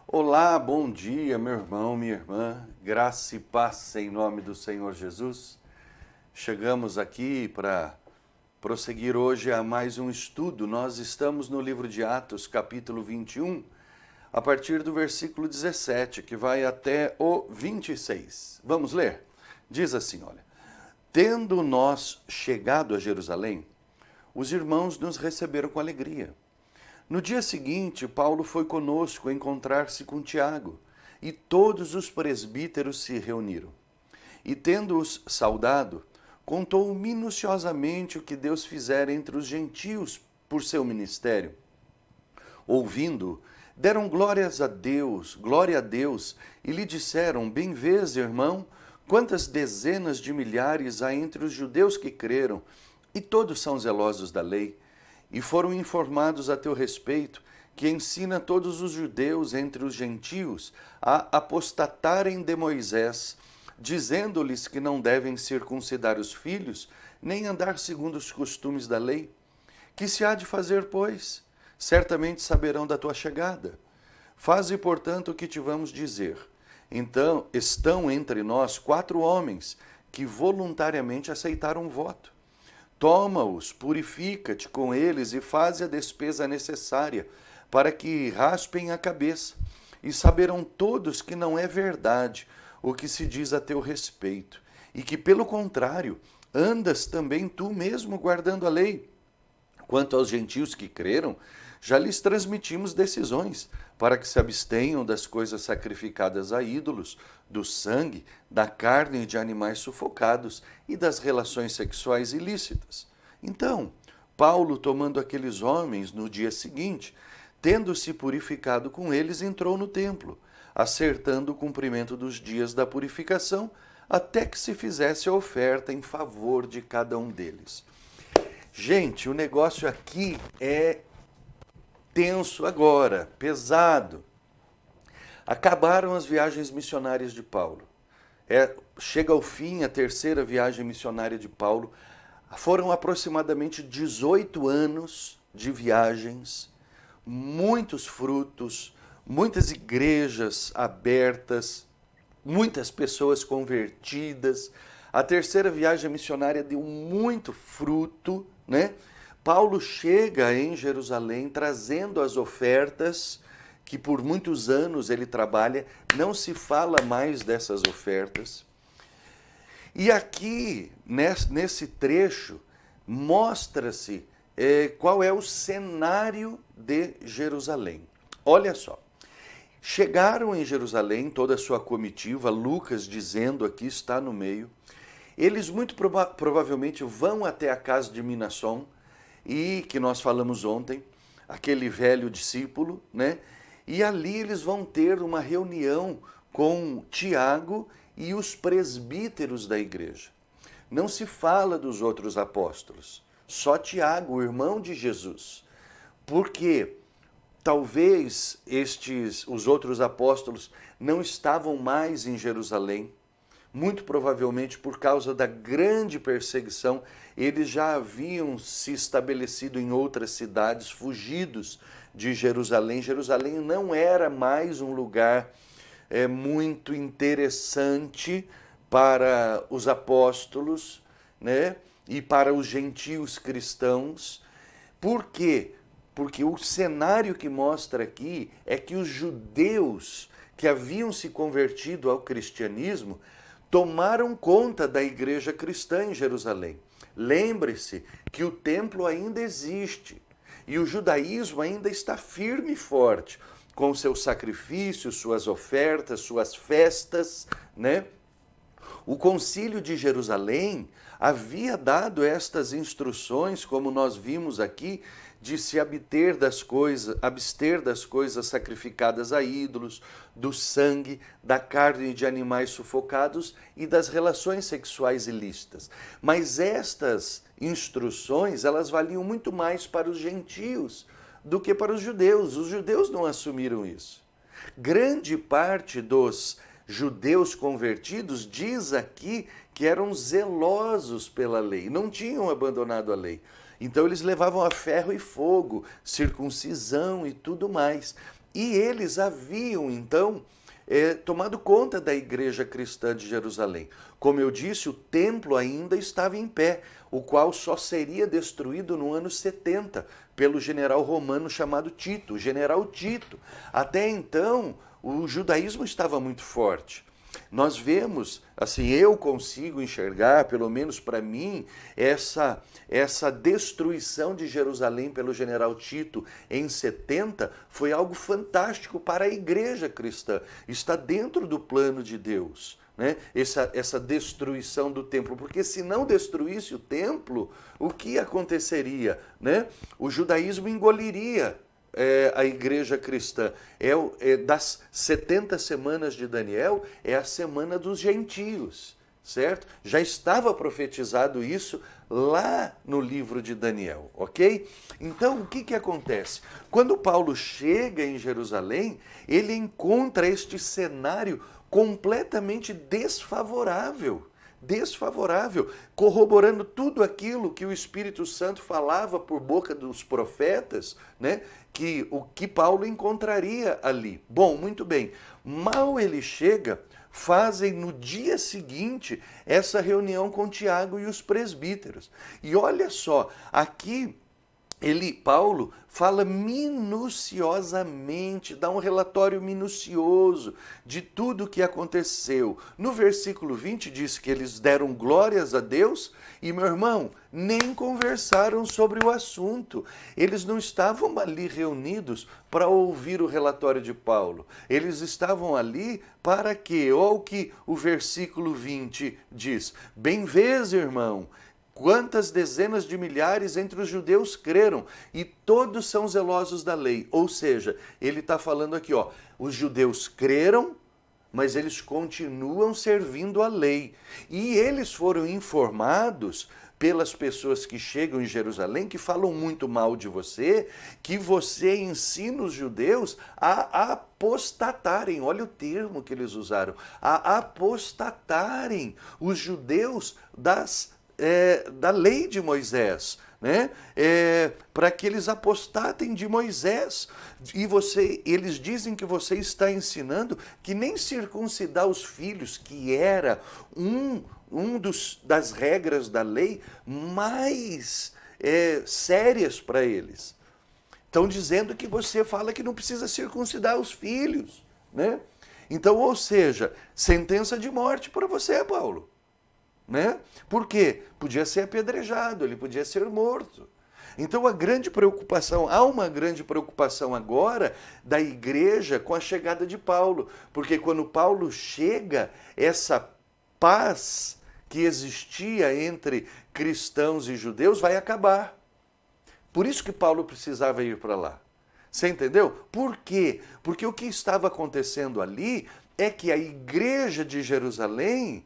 Olá, bom dia, meu irmão, minha irmã, graça e paz em nome do Senhor Jesus. Chegamos aqui para prosseguir hoje a mais um estudo. Nós estamos no livro de Atos, capítulo 21, a partir do versículo 17, que vai até o 26. Vamos ler? Diz assim, olha: Tendo nós chegado a Jerusalém, os irmãos nos receberam com alegria. No dia seguinte, Paulo foi conosco encontrar-se com Tiago, e todos os presbíteros se reuniram. E tendo-os saudado, contou minuciosamente o que Deus fizera entre os gentios por seu ministério. Ouvindo, deram glória a Deus, e lhe disseram: Bem vês, irmão, quantas dezenas de milhares há entre os judeus que creram, e todos são zelosos da lei. E foram informados a teu respeito, que ensina todos os judeus entre os gentios a apostatarem de Moisés, dizendo-lhes que não devem circuncidar os filhos, nem andar segundo os costumes da lei. Que se há de fazer, pois? Certamente saberão da tua chegada. Faze, portanto, o que te vamos dizer. Então, estão entre nós 4 homens que voluntariamente aceitaram o voto. Toma-os, purifica-te com eles e faze a despesa necessária, para que raspem a cabeça, e saberão todos que não é verdade o que se diz a teu respeito, e que, pelo contrário, andas também tu mesmo guardando a lei. Quanto aos gentios que creram, já lhes transmitimos decisões, para que se abstenham das coisas sacrificadas a ídolos, do sangue, da carne de animais sufocados e das relações sexuais ilícitas. Então, Paulo, tomando aqueles homens no dia seguinte, tendo-se purificado com eles, entrou no templo, acertando o cumprimento dos dias da purificação, até que se fizesse a oferta em favor de cada um deles. Gente, o negócio aqui é tenso agora, pesado. Acabaram as viagens missionárias de Paulo. Chega ao fim a terceira viagem missionária de Paulo. Foram aproximadamente 18 anos de viagens, muitos frutos, muitas igrejas abertas, muitas pessoas convertidas. A terceira viagem missionária deu muito fruto, né? Paulo chega em Jerusalém trazendo as ofertas que por muitos anos ele trabalha, não se fala mais dessas ofertas. E aqui, nesse trecho, mostra-se qual é o cenário de Jerusalém. Olha só, chegaram em Jerusalém toda a sua comitiva, Lucas dizendo aqui, está no meio. Eles muito provavelmente vão até a casa de Minasson, e que nós falamos ontem, aquele velho discípulo, né? E ali eles vão ter uma reunião com Tiago e os presbíteros da igreja. Não se fala dos outros apóstolos, só Tiago, o irmão de Jesus. Porque talvez os outros apóstolos não estavam mais em Jerusalém. Muito provavelmente por causa da grande perseguição, eles já haviam se estabelecido em outras cidades, fugidos de Jerusalém. Jerusalém não era mais um lugar muito interessante para os apóstolos, né? E para os gentios cristãos. Por quê? Porque o cenário que mostra aqui é que os judeus que haviam se convertido ao cristianismo tomaram conta da igreja cristã em Jerusalém. Lembre-se que o templo ainda existe e o judaísmo ainda está firme e forte, com seus sacrifícios, suas ofertas, suas festas, né? O concílio de Jerusalém havia dado estas instruções, como nós vimos aqui, de se abster das coisas sacrificadas a ídolos, do sangue, da carne de animais sufocados e das relações sexuais ilícitas. Mas estas instruções, elas valiam muito mais para os gentios do que para os judeus. Os judeus não assumiram isso. Grande parte dos judeus convertidos diz aqui que eram zelosos pela lei, não tinham abandonado a lei. Então eles levavam a ferro e fogo, circuncisão e tudo mais. E eles haviam, então, tomado conta da igreja cristã de Jerusalém. Como eu disse, o templo ainda estava em pé, o qual só seria destruído no ano 70 pelo general romano chamado Tito, o general Tito. Até então, o judaísmo estava muito forte. Nós vemos, assim, eu consigo enxergar, pelo menos para mim, essa destruição de Jerusalém pelo general Tito em 70 foi algo fantástico para a igreja cristã. Está dentro do plano de Deus, né? Essa destruição do templo, porque se não destruísse o templo, o que aconteceria, né? O judaísmo engoliria a igreja cristã. Das 70 semanas de Daniel, é a semana dos gentios, certo? Já estava profetizado isso lá no livro de Daniel, ok? Então, o que acontece? Quando Paulo chega em Jerusalém, ele encontra este cenário completamente desfavorável, corroborando tudo aquilo que o Espírito Santo falava por boca dos profetas, né? Que o que Paulo encontraria ali. Bom, muito bem. Mal ele chega, fazem no dia seguinte essa reunião com Tiago e os presbíteros. E olha só, aqui Paulo fala minuciosamente, dá um relatório minucioso de tudo o que aconteceu. No versículo 20 diz que eles deram glórias a Deus e, meu irmão, nem conversaram sobre o assunto. Eles não estavam ali reunidos para ouvir o relatório de Paulo. Eles estavam ali para quê? Olha o que o versículo 20 diz. Bem vês, irmão, quantas dezenas de milhares entre os judeus creram, e todos são zelosos da lei. Ou seja, ele está falando aqui, ó, os judeus creram, mas eles continuam servindo a lei. E eles foram informados pelas pessoas que chegam em Jerusalém, que falam muito mal de você, que você ensina os judeus a apostatarem. Olha o termo que eles usaram. A apostatarem os judeus da lei de Moisés, né? Para que eles apostatem de Moisés. E eles dizem que você está ensinando que nem circuncidar os filhos, que era das regras da lei mais sérias para eles. Estão dizendo que você fala que não precisa circuncidar os filhos, né? Então, ou seja, sentença de morte para você, Paulo. Né? Por quê? Podia ser apedrejado, ele podia ser morto. Então há uma grande preocupação agora da igreja com a chegada de Paulo, porque quando Paulo chega, essa paz que existia entre cristãos e judeus vai acabar. Por isso que Paulo precisava ir para lá. Você entendeu? Por quê? Porque o que estava acontecendo ali é que a igreja de Jerusalém,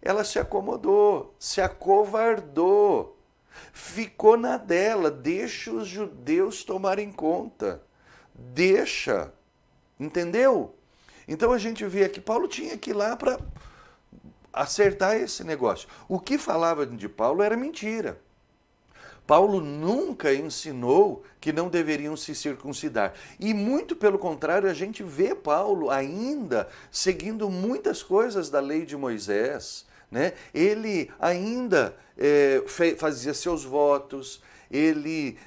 ela se acomodou, se acovardou, ficou na dela, deixa os judeus tomarem conta, deixa, entendeu? Então a gente vê que Paulo tinha que ir lá para acertar esse negócio. O que falava de Paulo era mentira. Paulo nunca ensinou que não deveriam se circuncidar. E muito pelo contrário, a gente vê Paulo ainda seguindo muitas coisas da lei de Moisés, né? Ele ainda fazia seus votos, ele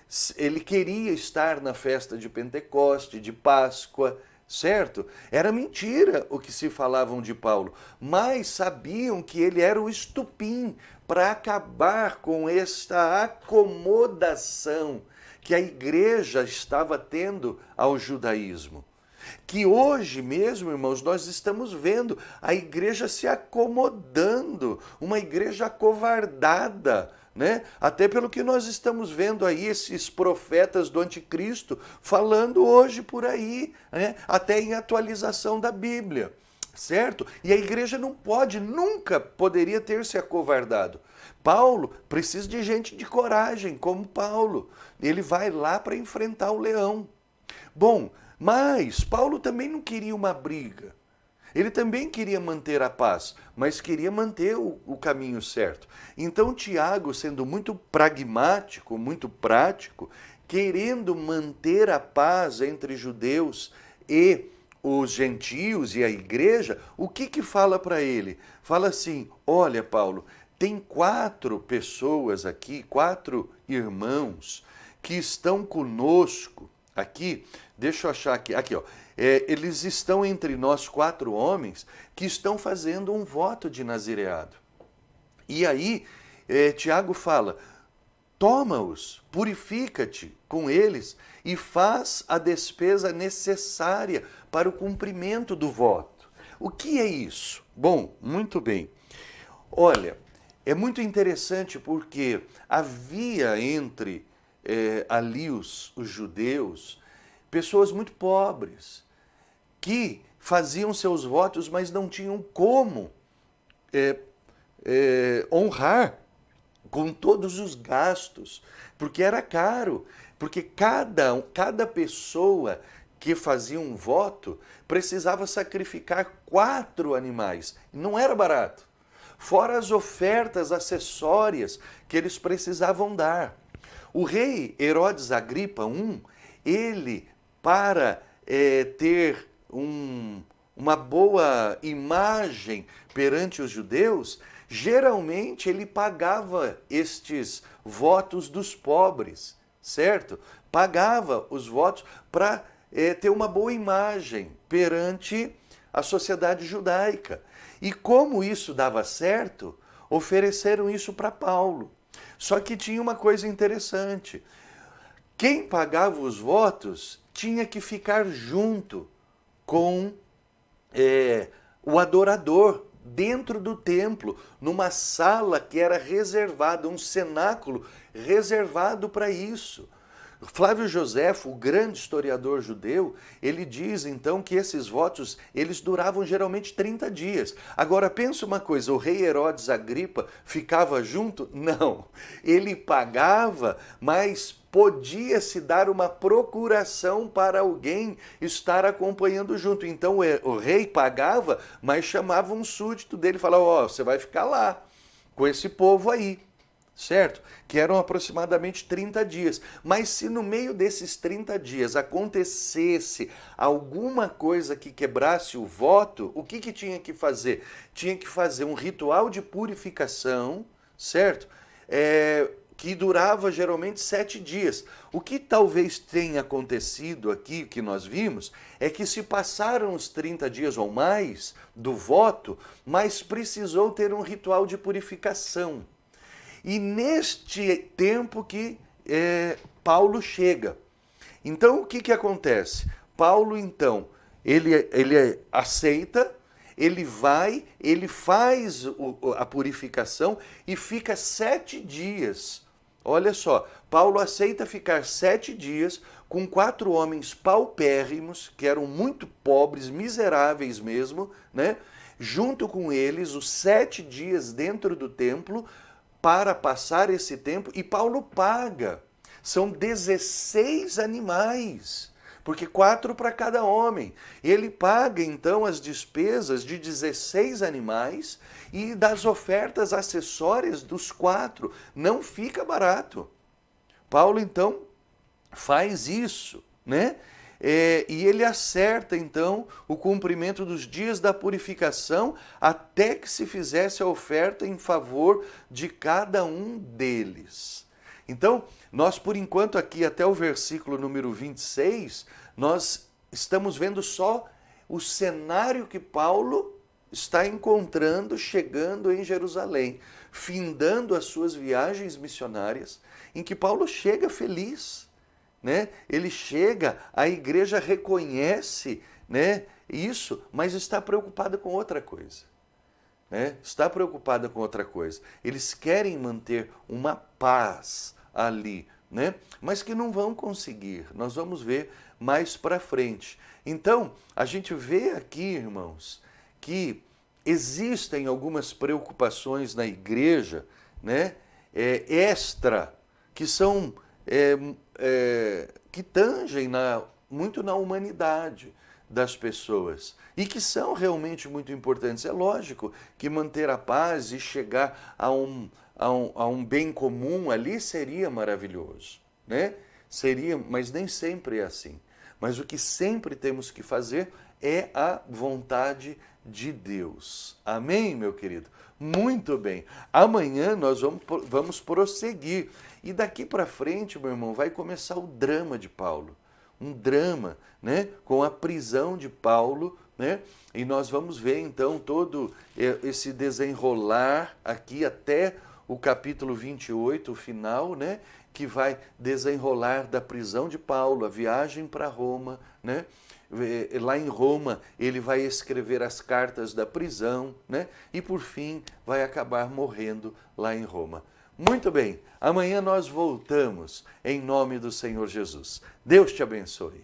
queria estar na festa de Pentecoste, de Páscoa, certo? Era mentira o que se falavam de Paulo, mas sabiam que ele era o estupim para acabar com esta acomodação que a igreja estava tendo ao judaísmo. Que hoje mesmo, irmãos, nós estamos vendo a igreja se acomodando, uma igreja acovardada, né? Até pelo que nós estamos vendo aí, esses profetas do anticristo falando hoje por aí, né? Até em atualização da Bíblia, certo? E a igreja nunca poderia ter se acovardado. Paulo precisa de gente de coragem, como Paulo. Ele vai lá para enfrentar o leão. Bom, mas Paulo também não queria uma briga. Ele também queria manter a paz, mas queria manter o caminho certo. Então Tiago, sendo muito pragmático, muito prático, querendo manter a paz entre judeus e os gentios e a igreja, o que fala para ele? Fala assim, olha Paulo, tem 4 pessoas aqui, 4 irmãos que estão conosco aqui, deixa eu achar aqui ó, eles estão entre nós 4 homens que estão fazendo um voto de nazireado. E aí, Tiago fala, toma-os, purifica-te com eles e faz a despesa necessária para o cumprimento do voto. O que é isso? Bom, muito bem. Olha, é muito interessante porque havia entre ali os judeus pessoas muito pobres que faziam seus votos, mas não tinham como honrar com todos os gastos, porque era caro, porque cada pessoa que fazia um voto precisava sacrificar 4 animais, não era barato, fora as ofertas acessórias que eles precisavam dar. O rei Herodes Agripa I, ele, para ter uma boa imagem perante os judeus, geralmente ele pagava estes votos dos pobres, certo? Pagava os votos para ter uma boa imagem perante a sociedade judaica. E como isso dava certo, ofereceram isso para Paulo. Só que tinha uma coisa interessante. Quem pagava os votos tinha que ficar junto com o adorador dentro do templo, numa sala que era reservada, um cenáculo reservado para isso. Flávio Joséfo, o grande historiador judeu, ele diz então que esses votos, eles duravam geralmente 30 dias. Agora pensa uma coisa, o rei Herodes Agripa ficava junto? Não. Ele pagava, mas podia-se dar uma procuração para alguém estar acompanhando junto. Então o rei pagava, mas chamava um súdito dele e falava, ó, você vai ficar lá com esse povo aí. Certo? Que eram aproximadamente 30 dias. Mas se no meio desses 30 dias acontecesse alguma coisa que quebrasse o voto, o que tinha que fazer? Tinha que fazer um ritual de purificação, certo? Que durava geralmente 7 dias. O que talvez tenha acontecido aqui, que nós vimos, é que se passaram os 30 dias ou mais do voto, mas precisou ter um ritual de purificação. E neste tempo que Paulo chega. Então, o que acontece? Paulo, então, ele aceita, ele vai, ele faz a purificação e fica 7 dias. Olha só, Paulo aceita ficar 7 dias com 4 homens paupérrimos, que eram muito pobres, miseráveis mesmo, né? Junto com eles, os 7 dias dentro do templo, para passar esse tempo, e Paulo paga. São 16 animais, porque 4 para cada homem. Ele paga, então, as despesas de 16 animais e das ofertas acessórias dos 4. Não fica barato. Paulo, então, faz isso, né? E ele acerta, então, o cumprimento dos dias da purificação até que se fizesse a oferta em favor de cada um deles. Então, nós, por enquanto, aqui até o versículo número 26, nós estamos vendo só o cenário que Paulo está encontrando chegando em Jerusalém, findando as suas viagens missionárias, em que Paulo chega feliz. Né? Ele chega, a igreja reconhece, né, isso, mas está preocupada com outra coisa. Né? Está preocupada com outra coisa. Eles querem manter uma paz ali, né? Mas que não vão conseguir. Nós vamos ver mais para frente. Então, a gente vê aqui, irmãos, que existem algumas preocupações na igreja, né, extra, que são que tangem muito na humanidade das pessoas e que são realmente muito importantes. É lógico que manter a paz e chegar a um bem comum ali seria maravilhoso, né? Seria, mas nem sempre é assim. mas o que sempre temos que fazer é a vontade de Deus. Amém, meu querido? Muito bem. Amanhã nós vamos prosseguir. E daqui para frente, meu irmão, vai começar o drama de Paulo. Um drama, né? Com a prisão de Paulo, né? E nós vamos ver então todo esse desenrolar aqui até o capítulo 28, o final, né? Que vai desenrolar da prisão de Paulo, a viagem para Roma, né? Lá em Roma ele vai escrever as cartas da prisão, né? E por fim vai acabar morrendo lá em Roma. Muito bem, amanhã nós voltamos em nome do Senhor Jesus. Deus te abençoe.